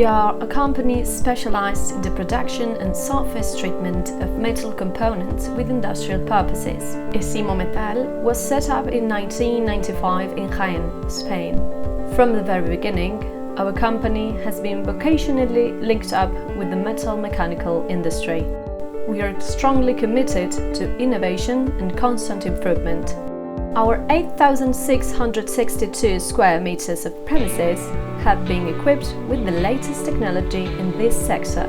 We are a company specialized in the production and surface treatment of metal components with industrial purposes. Esymo was set up in 1995 in Jaén, Spain. From the very beginning, our company has been vocationally linked up with the metal mechanical industry. We are strongly committed to innovation and constant improvement. Our 8,662 square meters of premises have been equipped with the latest technology in this sector.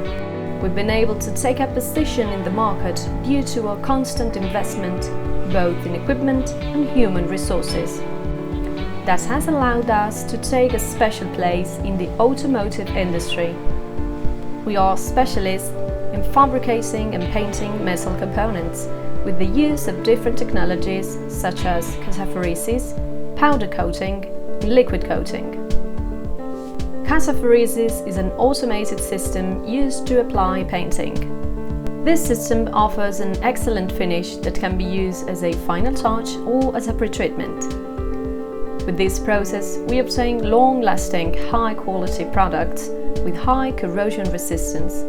We've been able to take a position in the market due to our constant investment both in equipment and human resources. That has allowed us to take a special place in the automotive industry. We are specialists in fabricating and painting metal components with the use of different technologies such as cataphoresis, powder coating, and liquid coating. Cataphoresis is an automated system used to apply painting. This system offers an excellent finish that can be used as a final touch or as a pre-treatment. With this process, we obtain long-lasting, high-quality products with high corrosion resistance.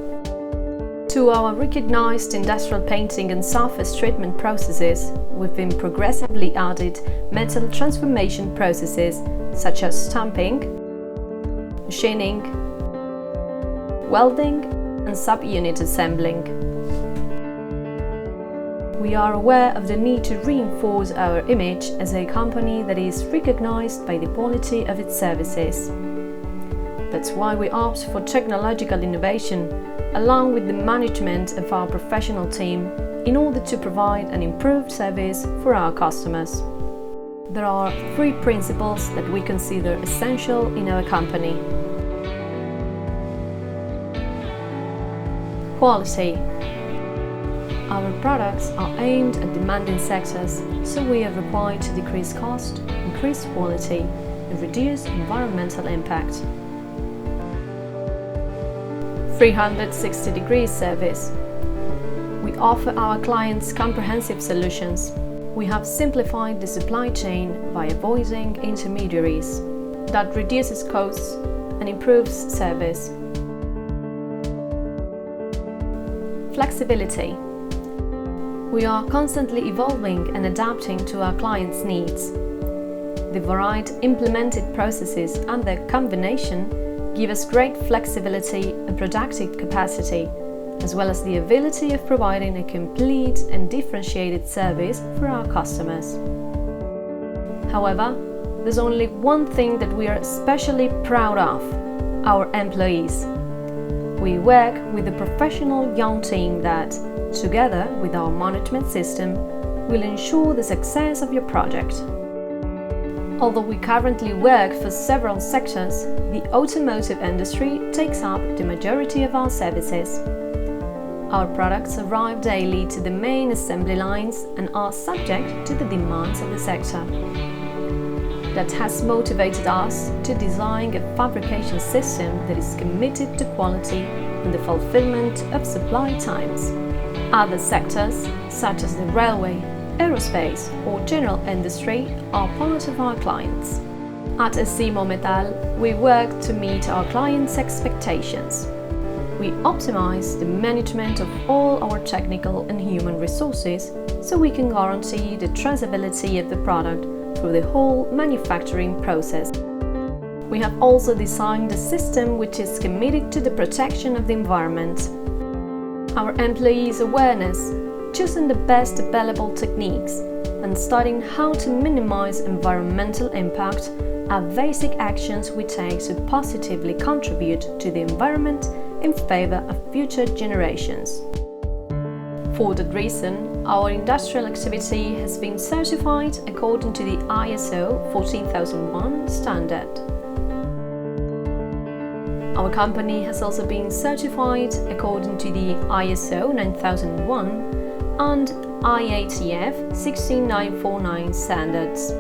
To our recognized industrial painting and surface treatment processes, we've been progressively added metal transformation processes such as stamping, machining, welding, and subunit assembling. We are aware of the need to reinforce our image as a company that is recognized by the quality of its services. That's why we opt for technological innovation along with the management of our professional team in order to provide an improved service for our customers. There are 3 principles that we consider essential in our company. Quality. Our products are aimed at demanding sectors, so we are required to decrease cost, increase quality, and reduce environmental impact. 360-degree service. We offer our clients comprehensive solutions. We have simplified the supply chain by avoiding intermediaries. That reduces costs and improves service. Flexibility. We are constantly evolving and adapting to our clients' needs. The varied implemented processes and their combination give us great flexibility and productive capacity, as well as the ability of providing a complete and differentiated service for our customers. However, there's only one thing that we are especially proud of: our employees. We work with a professional young team that, together with our management system, will ensure the success of your project. Although we currently work for several sectors, the automotive industry takes up the majority of our services. Our products arrive daily to the main assembly lines and are subject to the demands of the sector. That has motivated us to design a fabrication system that is committed to quality and the fulfillment of supply times. Other sectors, such as the railway, aerospace or general industry, are part of our clients. At Esymo, we work to meet our clients' expectations. We optimize the management of all our technical and human resources so we can guarantee the traceability of the product through the whole manufacturing process. We have also designed a system which is committed to the protection of the environment. Our employees' awareness, choosing the best available techniques, and studying how to minimize environmental impact are basic actions we take to positively contribute to the environment in favor of future generations. For that reason, our industrial activity has been certified according to the ISO 14001 standard. Our company has also been certified according to the ISO 9001 and IATF 16949 standards.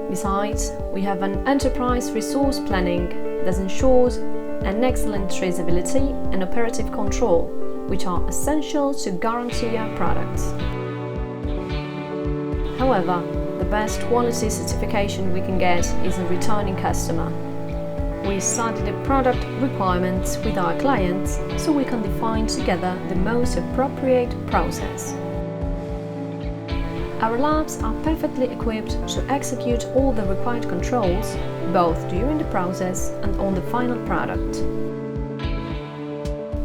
Besides, we have an enterprise resource planning that ensures an excellent traceability and operative control, which are essential to guarantee our products. However, the best quality certification we can get is a returning customer. We study the product requirements with our clients so we can define together the most appropriate process. Our labs are perfectly equipped to execute all the required controls, both during the process and on the final product.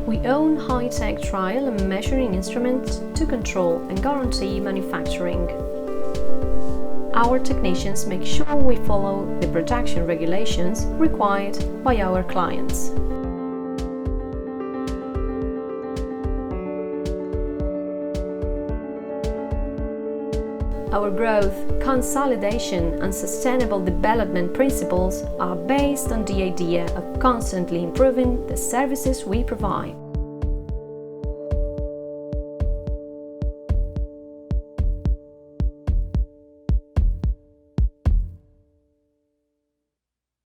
We own high-tech trial and measuring instruments to control and guarantee manufacturing. Our technicians make sure we follow the production regulations required by our clients. Our growth, consolidation and sustainable development principles are based on the idea of constantly improving the services we provide.